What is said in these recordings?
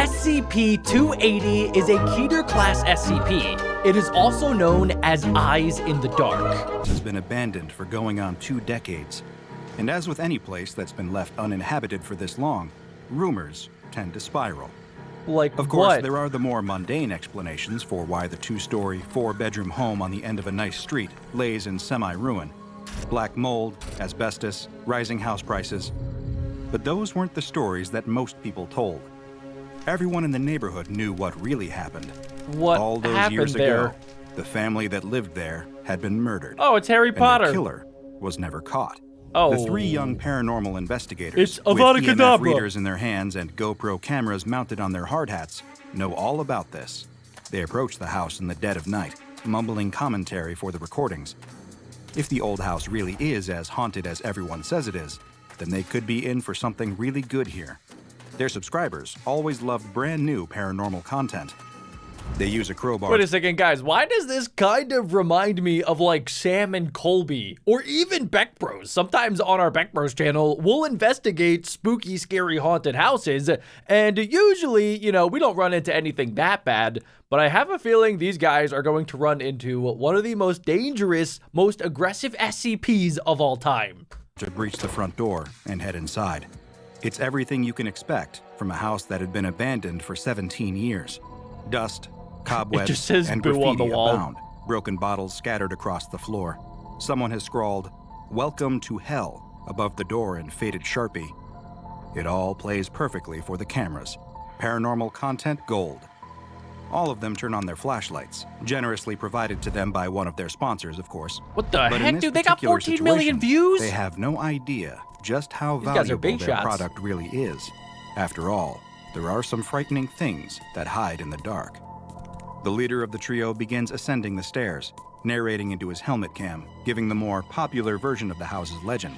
SCP-280 is a Keter-class SCP. It is also known as Eyes in the Dark. Has been abandoned for going on 2 decades. And as with any place that's been left uninhabited for this long, rumors tend to spiral. Like Of course, what? there are the more mundane explanations for why the 2-story, 4-bedroom home on the end of a nice street lays in semi-ruin. Black mold, asbestos, rising house prices. But those weren't the stories that most people told. Everyone in the neighborhood knew what really happened. What All those happened years there? ago, the family that lived there had been murdered. Oh, it's Harry Potter. And the killer was never caught. Oh. The 3 young paranormal investigators It's with Avada EMF Kedavra. readers in their hands and GoPro cameras mounted on their hard hats know all about this. They approach the house in the dead of night, mumbling commentary for the recordings. If the old house really is as haunted as everyone says it is, then they could be in for something really good here. Their subscribers always loved brand new paranormal content. They use a crowbar. Wait a second, guys. Why does this kind of remind me of like Sam and Colby or even Beck Bros? Sometimes on our Beck Bros channel, we'll investigate spooky, scary, haunted houses. And usually, you know, we don't run into anything that bad. But I have a feeling these guys are going to run into one of the most dangerous, most aggressive SCPs of all time. To breach the front door and head inside. It's everything you can expect from a house that had been abandoned for 17 years. Dust, cobwebs, just says and boo on graffiti the wall. abound. Broken bottles scattered across the floor. Someone has scrawled, "Welcome to Hell," above the door in faded Sharpie. It all plays perfectly for the cameras. Paranormal content gold. All of them turn on their flashlights, generously provided to them by one of their sponsors, of course. What the But in heck, this dude? They got particular 14 million situation, views? They have no idea just how These guys are valuable big their shots. product really is. After all, there are some frightening things that hide in the dark. The leader of the trio begins ascending the stairs, narrating into his helmet cam, giving the more popular version of the house's legend.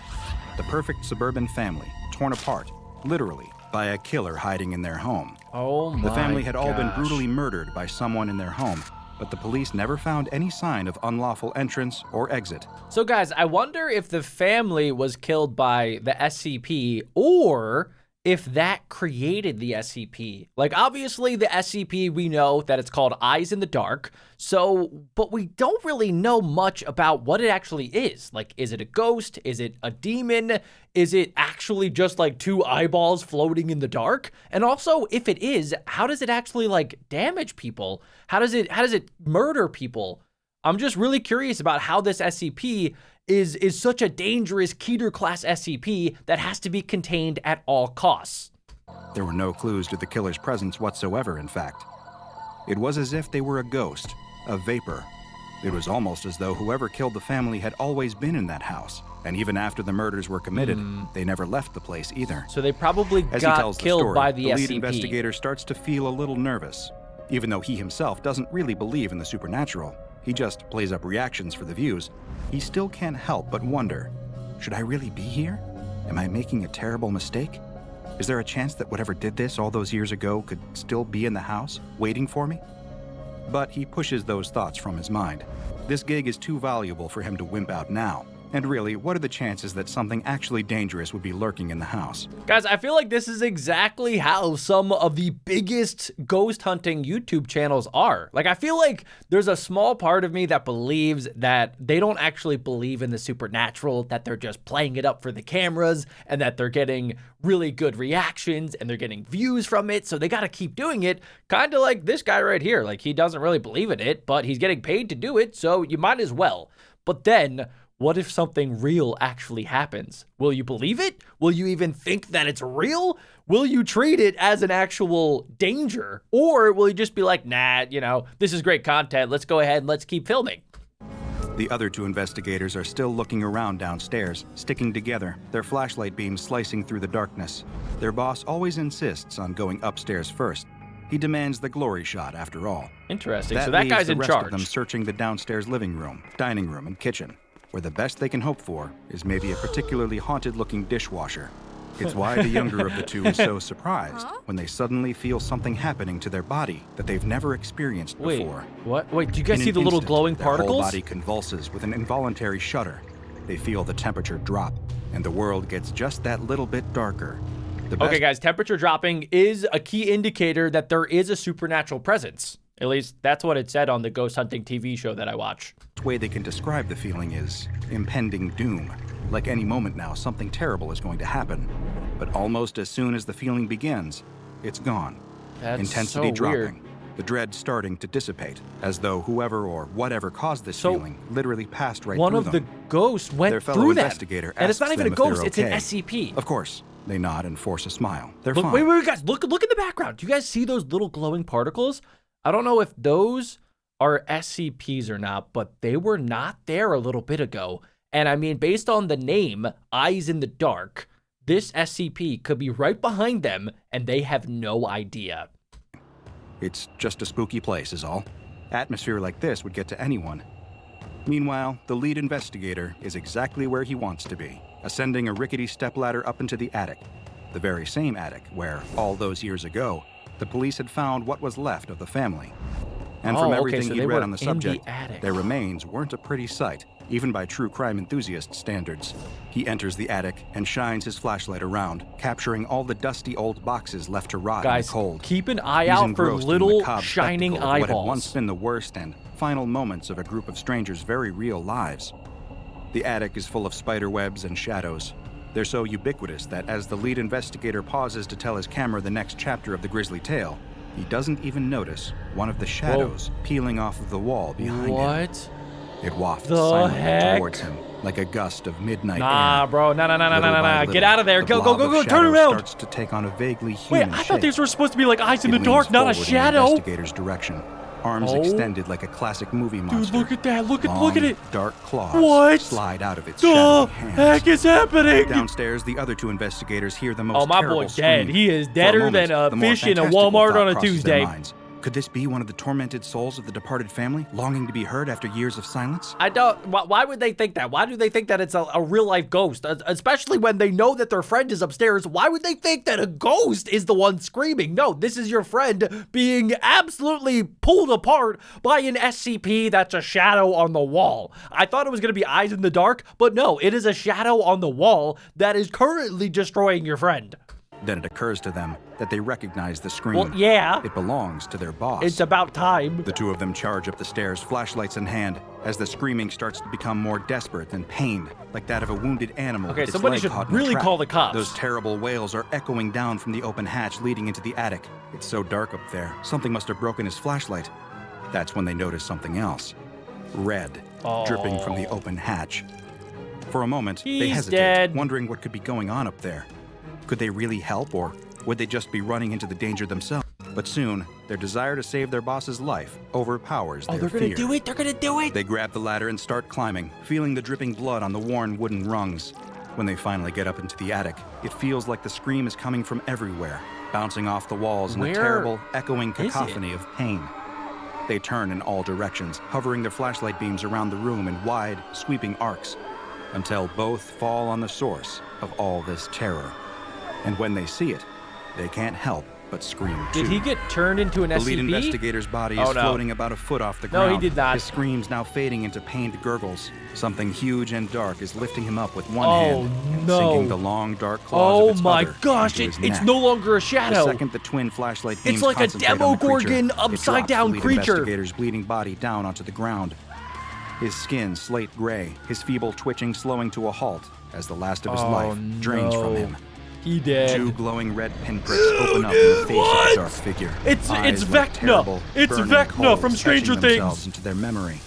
The perfect suburban family, torn apart, literally, by a killer hiding in their home. Oh my The family had all been gosh. brutally murdered by someone in their home, but the police never found any sign of unlawful entrance or exit. So guys, I wonder if the family was killed by the SCP or if that created the SCP. Like, obviously the SCP, we know that it's called Eyes in the Dark, but we don't really know much about what it actually is. Like, is it a ghost? Is it a demon? Is it actually just like 2 eyeballs floating in the dark? And also, if it is, how does it actually like damage people? How does it murder people? I'm just really curious about how this SCP is such a dangerous Keter-class SCP that has to be contained at all costs. There were no clues to the killer's presence whatsoever, in fact. It was as if they were a ghost, a vapor. It was almost as though whoever killed the family had always been in that house, and even after the murders were committed, they never left the place either. So they probably As he got tells the killed story, by the lead SCP. investigator starts to feel a little nervous. Even though he himself doesn't really believe in the supernatural, he just plays up reactions for the views, he still can't help but wonder, should I really be here? Am I making a terrible mistake? Is there a chance that whatever did this all those years ago could still be in the house, waiting for me? But he pushes those thoughts from his mind. This gig is too valuable for him to wimp out now. And really, what are the chances that something actually dangerous would be lurking in the house? Guys, I feel like this is exactly how some of the biggest ghost hunting YouTube channels are. Like, I feel like there's a small part of me that believes that they don't actually believe in the supernatural, that they're just playing it up for the cameras, and that they're getting really good reactions, and they're getting views from it, so they gotta keep doing it. Kind of like this guy right here. Like, he doesn't really believe in it, but he's getting paid to do it, so you might as well. But then, what if something real actually happens? Will you believe it? Will you even think that it's real? Will you treat it as an actual danger? Or will you just be like, nah, you know, this is great content. Let's go ahead and let's keep filming. The other 2 investigators are still looking around downstairs, sticking together, their flashlight beams slicing through the darkness. Their boss always insists on going upstairs first. He demands the glory shot, after all. Interesting. So that guy's the in rest charge. of them searching the downstairs living room, dining room, and kitchen, where the best they can hope for is maybe a particularly haunted-looking dishwasher. It's why the younger of the 2 is so surprised when they suddenly feel something happening to their body that they've never experienced before. What? Wait, do you guys In see an the little instant, glowing their whole particles? body convulses with an involuntary shudder. They feel the temperature drop, and the world gets just that little bit darker. Okay, guys, temperature dropping is a key indicator that there is a supernatural presence. At least that's what it said on the ghost hunting TV show that I watch. The way they can describe the feeling is impending doom. Like any moment now, something terrible is going to happen. But almost as soon as the feeling begins, it's gone. That's Intensity so dropping. weird. The dread starting to dissipate, as though whoever or whatever caused this feeling literally passed right One through of them. the ghosts went Their fellow through that. investigator And it's not asks even a them if ghost, they're it's an okay. SCP. Of course, they nod and force a smile. They're Look, fine. wait, guys, look in the background. Do you guys see those little glowing particles? I don't know if those are SCPs or not, but they were not there a little bit ago. And I mean, based on the name, Eyes in the Dark, this SCP could be right behind them, and they have no idea. It's just a spooky place is all. Atmosphere like this would get to anyone. Meanwhile, the lead investigator is exactly where he wants to be, ascending a rickety stepladder up into the attic. The very same attic where, all those years ago, the police had found what was left of the family. And from everything so he'd they read were on the in subject, the attic. their remains weren't a pretty sight, even by true crime enthusiast standards. He enters the attic and shines his flashlight around, capturing all the dusty old boxes left to rot in the Guys, cold. keep an eye He's out for engrossed in the little macabre shining spectacle of what had once eyeballs. been the worst and final moments of a group of strangers' very real lives. The attic is full of spider webs and shadows. They're so ubiquitous that as the lead investigator pauses to tell his camera the next chapter of the grisly tale, he doesn't even notice one of the shadows peeling off of the wall behind him. What? It wafts The silently heck? towards him like a gust of midnight Nah, air. bro. Nah. Little by Get little, out of there. the Go, blob go, of go. Turn shadow around. starts to take on a vaguely Wait, human I thought these shape. were supposed to be like eyes in the It dark, leans not a forward in the shadow. investigator's direction, arms Oh. extended like a classic movie monster. Dude, look at that. Look at Long, it. Dark claws What? slide out of its The shadowy hands. heck is happening? Downstairs, the other two investigators hear the most Oh, my terrible boy dead. scream. He is For deader moment, than a the more fish in a fantastical Walmart thought on a crosses their Tuesday. minds. Could this be one of the tormented souls of the departed family, longing to be heard after years of silence? I don't. Why would they think that? Why do they think that it's a real life ghost? Especially when they know that their friend is upstairs. Why would they think that a ghost is the one screaming? No, this is your friend being absolutely pulled apart by an SCP that's a shadow on the wall. I thought it was going to be eyes in the dark, but no, it is a shadow on the wall that is currently destroying your friend. Then it occurs to them that they recognize the scream. Well, yeah, It belongs to their boss. it's about time. The two of them charge up the stairs, flashlights in hand, as the screaming starts to become more desperate and pained, like that of a wounded animal. Okay, with its somebody leg should caught in a really trap. call the cops. Those terrible wails are echoing down from the open hatch leading into the attic. It's so dark up there, something must have broken his flashlight. That's when they notice something else. Red, dripping from the open hatch. For a moment, they He's hesitate, dead. wondering what could be going on up there. Could they really help, or would they just be running into the danger themselves? But soon, their desire to save their boss's life overpowers their They're fear. gonna do it. They're gonna do it. They grab the ladder and start climbing, feeling the dripping blood on the worn wooden rungs. When they finally get up into the attic, it feels like the scream is coming from everywhere, bouncing off the walls in a Where terrible, echoing is it? cacophony of pain. They turn in all directions, hovering their flashlight beams around the room in wide, sweeping arcs, until both fall on the source of all this terror. And when they see it, they can't help but scream too. Did he get turned into an The lead SCP? investigator's body Oh, is no. floating about a foot off the No, ground. he did not. His screams now fading into pained gurgles. Something huge and dark is lifting him up with one Oh, hand and no. sinking the long, dark claws Oh of its my other gosh, into his it's neck. no longer a The shadow. second the twin flashlight beams It's like a concentrate on the Demogorgon creature, it upside drops down the lead creature. investigator's bleeding body down onto the ground. His skin slate gray, his feeble twitching slowing to a halt as the last of his life drains from him. He dead. Two glowing red pinpricks open up in the face of the dark figure. It's Eyes like Vecna. terrible, It's burning Vecna coals from Stranger etching themselves Things. into their memory.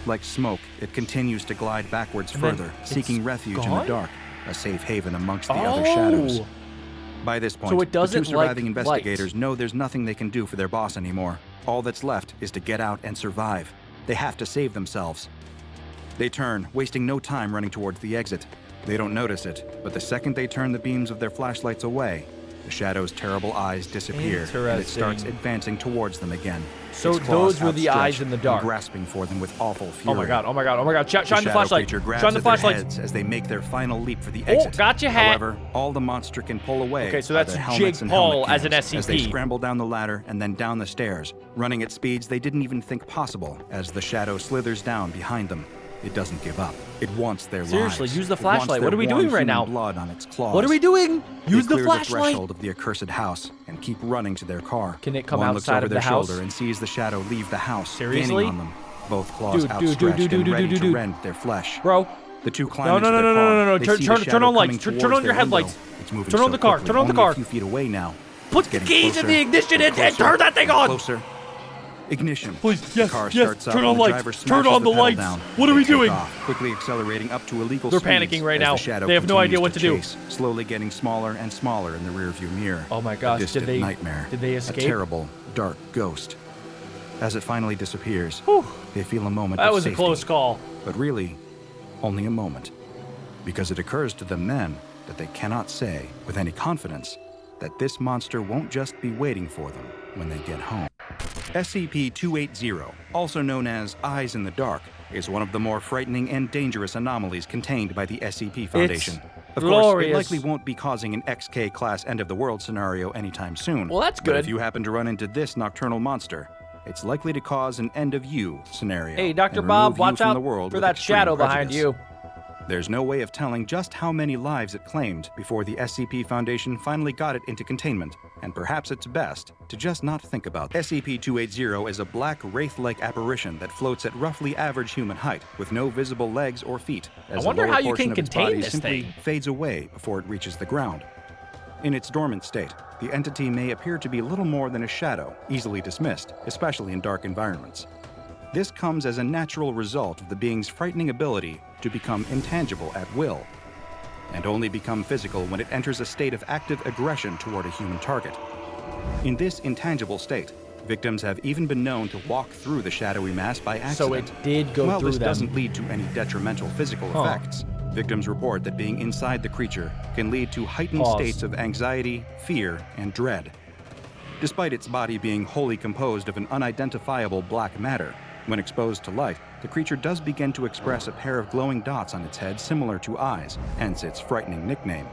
Like smoke, it continues to glide backwards And then further, it's seeking refuge in the gone? dark, a safe haven amongst the other shadows. Oh. By this point, So it the doesn't two surviving like investigators light. know there's nothing they can do for their boss anymore. All that's left is to get out and survive. They have to save themselves. They turn, wasting no time running towards the exit. They don't notice it, but the second they turn the beams of their flashlights away, the shadow's terrible eyes disappear, and it starts Interesting. advancing towards them again. So its claws those were the eyes outstretched in the and dark. grasping for them with awful Oh fury. my god, oh my god, oh my god. Shine the shadow flashlight. creature grabs Shine the at their flashlight. heads as they make their final leap for the Oh, exit. gotcha, hat. However, all the monster can pull away Okay, so are that's the helmets Jake and Paul helmet as an cams as they SCP. scramble down the ladder and then down the stairs, running at speeds they didn't even think possible as the shadow slithers down behind them. It doesn't give up. It wants their Seriously, lives. use the It wants flashlight. their What are we warm doing right human now? blood on its claws. What are we doing? Use They the clear flashlight. threshold of the accursed house and keep running to their car. Can it come One looks outside over of their the house? shoulder and sees the shadow leave the house, Seriously? gaining on them. Both claws Dude, outstretched and ready to rend their flesh. Bro. The two climb No, into no, their no, no, car. no, no, They turn- see turn- the turn shadow on lights. coming Turn towards on your their window. headlights. It's moving Turn on so the car. quickly, Turn on the only car. a few feet away now. Put It's the getting keys in closer, the ignition and closer, turn that thing on. Closer. Ignition. Please, The yes, car yes, starts up turn and on the lights. driver Turn smashes on the pedal lights. down. What are They we take doing? off, quickly accelerating up to illegal They're speeds panicking right as now. the shadow They have no idea continues what to do. chase, slowly getting smaller and smaller in the rearview mirror. Oh my A gosh, distant did they nightmare. did they A escape? terrible, dark ghost. As it finally disappears, Whew. they feel a moment That of was a safety. close call. But really, only a moment. Because it occurs to them then that they cannot say with any confidence that this monster won't just be waiting for them when they get home. SCP-280, also known as Eyes in the Dark, is one of the more frightening and dangerous anomalies contained by the SCP Foundation. Of course, glorious. it likely won't be causing an XK-class end-of-the-world scenario anytime soon. Well, that's But good. if you happen to run into this nocturnal monster, it's likely to cause an end-of-you scenario. Hey, Dr. and Bob, remove you watch from out the world for with that extreme shadow behind prejudice. you. There's no way of telling just how many lives it claimed before the SCP Foundation finally got it into containment, and perhaps it's best to just not think about it. SCP-280 is a black wraith-like apparition that floats at roughly average human height, with no visible legs or feet, as the wonder lower how you portion can of its contain body this simply thing. fades away before it reaches the ground. In its dormant state, the entity may appear to be little more than a shadow, easily dismissed, especially in dark environments. This comes as a natural result of the being's frightening ability to become intangible at will, and only become physical when it enters a state of active aggression toward a human target. In this intangible state, victims have even been known to walk through the shadowy mass by So accident. it did go While through this them. doesn't lead to any detrimental physical effects, victims report that being inside the creature can lead to heightened Pause. states of anxiety, fear, and dread. Despite its body being wholly composed of an unidentifiable black matter, when exposed to light, the creature does begin to express a pair of glowing dots on its head similar to eyes, hence its frightening nickname.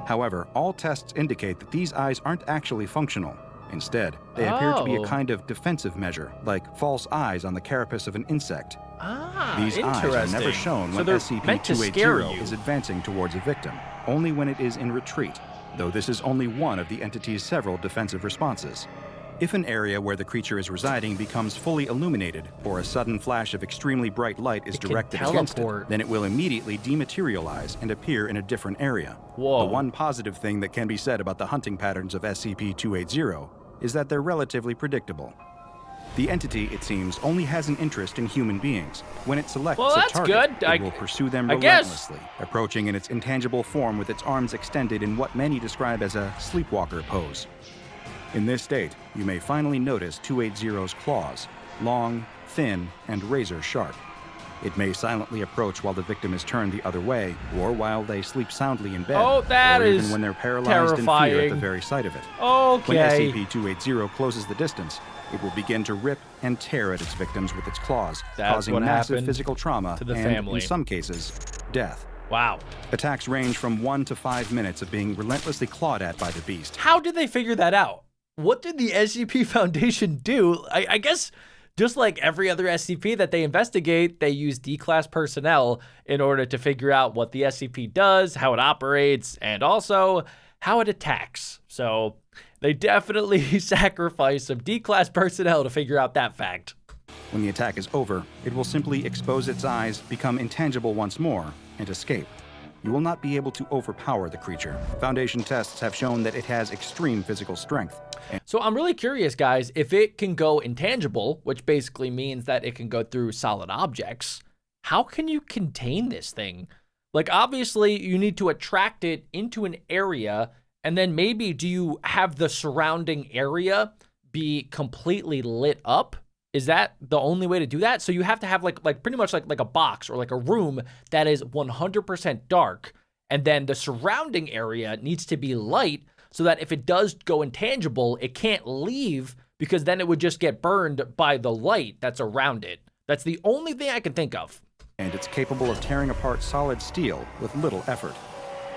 However, all tests indicate that these eyes aren't actually functional. Instead, they appear to be a Oh. kind of defensive measure, like false eyes on the carapace of an insect. Ah, These eyes interesting. are never shown So when they're meant to scare SCP-280 you. is advancing towards a victim, only when it is in retreat, though this is only one of the entity's several defensive responses. If an area where the creature is residing becomes fully illuminated, or a sudden flash of extremely bright light is It can directed against it, teleport. then it will immediately dematerialize and appear in a different area. Whoa. The one positive thing that can be said about the hunting patterns of SCP-280 is that they're relatively predictable. The entity, it seems, only has an interest in human beings. When it selects Well, a that's target, good. it will pursue them I guess. relentlessly, approaching in its intangible form with its arms extended in what many describe as a sleepwalker pose. In this state, you may finally notice 280's claws, long, thin, and razor sharp. It may silently approach while the victim is turned the other way, or while they sleep soundly in bed, Oh, that or is even when they're paralyzed in fear at terrifying. the very sight of it. When Okay. SCP-280 closes the distance, it will begin to rip and tear at its victims with its claws, That's causing what massive happened physical trauma to the and, family. in some cases, death. Wow. Attacks range from 1 to 5 minutes of being relentlessly clawed at by the beast. How did they figure that out? What did the SCP Foundation do? I guess just like every other SCP that they investigate, they use D-class personnel in order to figure out what the SCP does, how it operates, and also how it attacks. So they definitely sacrifice some D-class personnel to figure out that fact. When the attack is over, it will simply expose its eyes, become intangible once more, and escape. You will not be able to overpower the creature. Foundation tests have shown that it has extreme physical strength. So I'm really curious, guys, if it can go intangible, which basically means that it can go through solid objects, how can you contain this thing? Like, obviously, you need to attract it into an area, and then maybe do you have the surrounding area be completely lit up? Is that the only way to do that? So you have to have like pretty much like a box or like a room that is 100% dark, and then the surrounding area needs to be light so that if it does go intangible, it can't leave because then it would just get burned by the light that's around it. That's the only thing I can think of. And it's capable of tearing apart solid steel with little effort.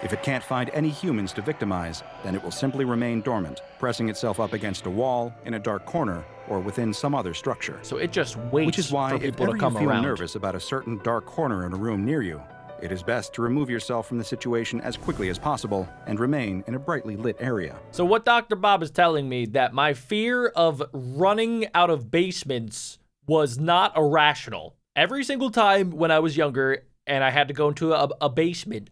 If it can't find any humans to victimize, then it will simply remain dormant, pressing itself up against a wall, in a dark corner, or within some other structure. So it just waits Which is why, for if people ever to you come feel around. nervous about a certain dark corner in a room near you, it is best to remove yourself from the situation as quickly as possible and remain in a brightly lit area. So what Dr. Bob is telling me, that my fear of running out of basements was not irrational. Every single time when I was younger and I had to go into a basement,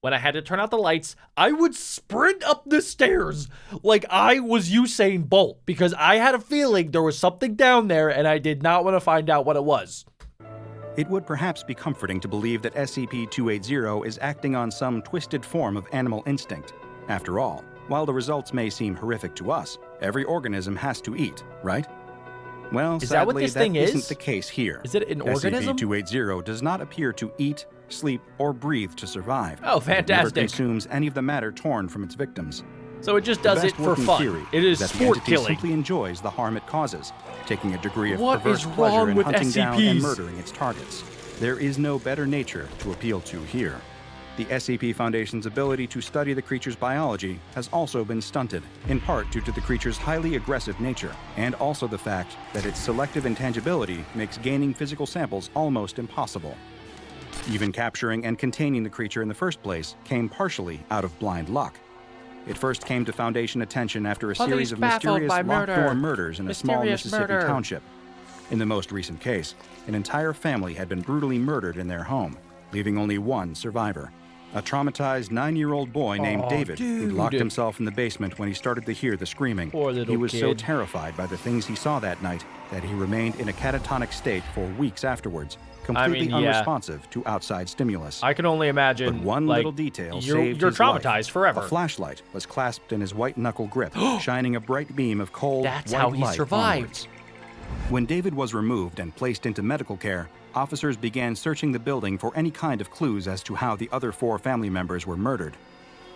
when I had to turn out the lights, I would sprint up the stairs like I was Usain Bolt, because I had a feeling there was something down there and I did not want to find out what it was. It would perhaps be comforting to believe that SCP-280 is acting on some twisted form of animal instinct. After all, while the results may seem horrific to us, every organism has to eat, right? Well, Is that what sadly, this thing is? isn't the case here. Is it an organism? SCP-280 does not appear to eat, sleep, or breathe to survive. Oh, It never fantastic. consumes any of the matter torn from its victims. So it just The does it best for working fun. theory It is that the sport entity killing. simply enjoys the harm it causes, taking a degree of What perverse is pleasure wrong in with hunting down and SCPs? murdering its targets. There is no better nature to appeal to here. The SCP Foundation's ability to study the creature's biology has also been stunted, in part due to the creature's highly aggressive nature, and also the fact that its selective intangibility makes gaining physical samples almost impossible. Even capturing and containing the creature in the first place came partially out of blind luck. It first came to Foundation attention after a Police series of baffled mysterious by locked murder. door murders in a small Mysterious Mississippi murder. township. In the most recent case, an entire family had been brutally murdered in their home, leaving only one survivor. A traumatized 9-year-old boy named Aw, David, who locked dude. himself in the basement when he started to hear the screaming. Poor little He was so kid. terrified by the things he saw that night that he remained in a catatonic state for weeks afterwards, completely yeah. unresponsive to outside stimulus. I can only imagine. But one like, little detail you're saved his traumatized life. forever. A flashlight was clasped in his white knuckle grip, shining a bright beam of cold, That's white how he light survived. onwards. When David was removed and placed into medical care, officers began searching the building for any kind of clues as to how the other 4 family members were murdered.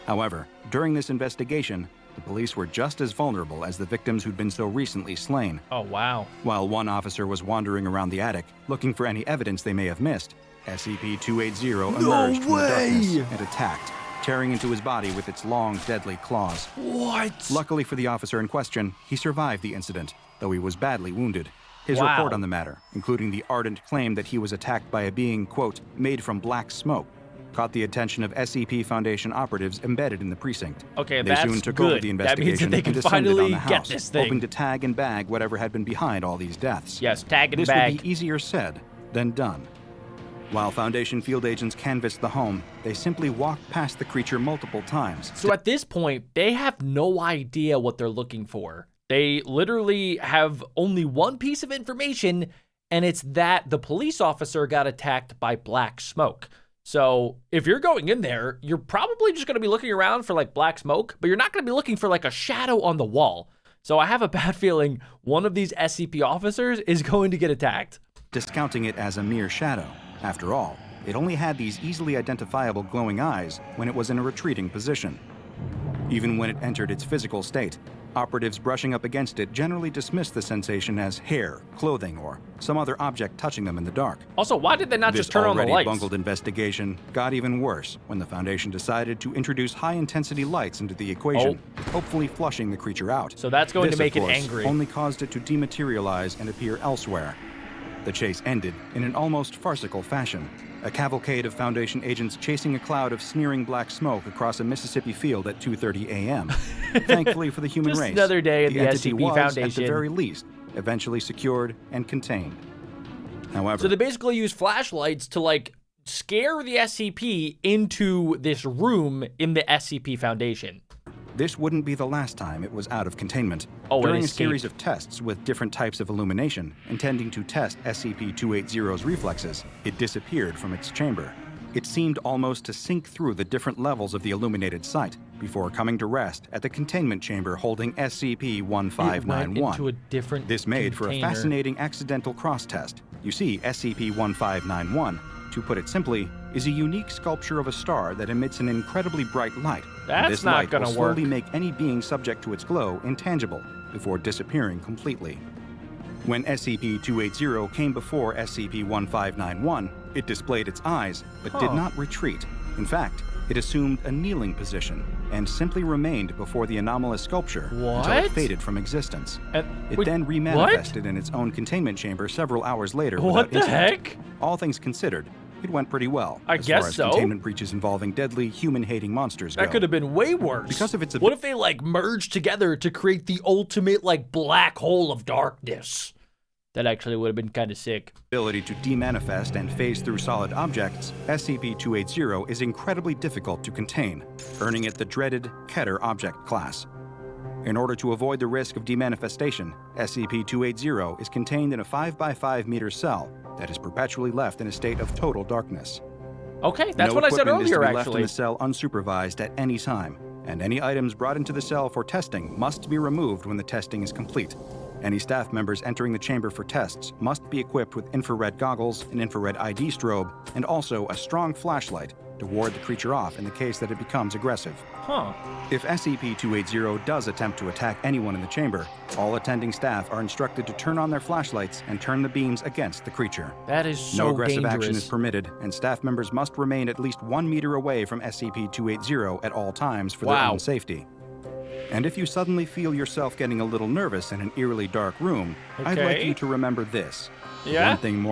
However, during this investigation, the police were just as vulnerable as the victims who'd been so recently slain. Oh, wow. While one officer was wandering around the attic, looking for any evidence they may have missed, SCP-280 emerged from the darkness and attacked, tearing into his body with its long, deadly claws. What? Luckily for the officer in question, he survived the incident, though he was badly wounded. His Wow. report on the matter, including the ardent claim that he was attacked by a being, quote, made from black smoke, caught the attention of SCP Foundation operatives embedded in the precinct. Okay, They that's soon took good. over the That means that investigation they and can descended on finally the get house, this thing. hoping to tag and bag whatever had been behind all these deaths. Yes, tag and This bag. would be easier said than done. While Foundation field agents canvassed the home, they simply walked past the creature multiple times. So at this point, they have no idea what they're looking for. They literally have only one piece of information, and it's that the police officer got attacked by black smoke. So if you're going in there, you're probably just going to be looking around for like black smoke, but you're not going to be looking for like a shadow on the wall. So I have a bad feeling one of these SCP officers is going to get attacked. Discounting it as a mere shadow. After all, it only had these easily identifiable glowing eyes when it was in a retreating position. Even when it entered its physical state, operatives brushing up against it generally dismissed the sensation as hair, clothing, or some other object touching them in the dark. Also, why did they not This just turn on the already lights? bungled investigation got even worse when the Foundation decided to introduce high-intensity lights into the equation, hopefully flushing the creature out. So that's going to This, make of it course, angry. only caused it to dematerialize and appear elsewhere. The chase ended in an almost farcical fashion. A cavalcade of Foundation agents chasing a cloud of sneering black smoke across a Mississippi field at 2:30 a.m. Thankfully for the human Just race, another day in the entity SCP was, at Foundation. the very least, eventually secured and contained. However, So they basically use flashlights to like scare the SCP into this room in the SCP Foundation. this wouldn't be the last time it was out of containment. Oh, it During a escaped. series of tests with different types of illumination, intending to test SCP-280's reflexes, it disappeared from its chamber. It seemed almost to sink through the different levels of the illuminated site before coming to rest at the containment chamber holding It went SCP-1591. into a different This made for a container. fascinating accidental cross-test. You see, SCP-1591, to put it simply, is a unique sculpture of a star that emits an incredibly bright light. That's This not light gonna will slowly work. make any being subject to its glow intangible before disappearing completely. When SCP-280 came before SCP-1591, it displayed its eyes, but did Huh. not retreat. In fact, It assumed a kneeling position and simply remained before the anomalous sculpture until it What? faded from existence. It wait, then remanifested in its own containment chamber several hours later What without the incident. heck? All things considered, it went pretty well I as guess far as so. containment breaches involving deadly, human-hating monsters go. That could have been way worse. Because of its what if they like merged together to create the ultimate like black hole of darkness? That actually would have been kind of sick. Ability to demanifest and phase through solid objects, SCP-280 is incredibly difficult to contain, earning it the dreaded Keter object class. In order to avoid the risk of demanifestation, SCP-280 is contained in a 5x5 meter cell that is perpetually left in a state of total darkness. Okay, that's No what I said equipment is to earlier, be left in actually. the cell unsupervised at any time, and any items brought into the cell for testing must be removed when the testing is complete. Any staff members entering the chamber for tests must be equipped with infrared goggles, an infrared ID strobe, and also a strong flashlight to ward the creature off in the case that it becomes aggressive. Huh. If SCP-280 does attempt to attack anyone in the chamber, all attending staff are instructed to turn on their flashlights and turn the beams against the creature. That is so No aggressive dangerous. action is permitted, and staff members must remain at least 1 meter away from SCP-280 at all times for their Wow. own safety. And if you suddenly feel yourself getting a little nervous in an eerily dark room, I'd like Okay. you to remember this. Yeah? One thing more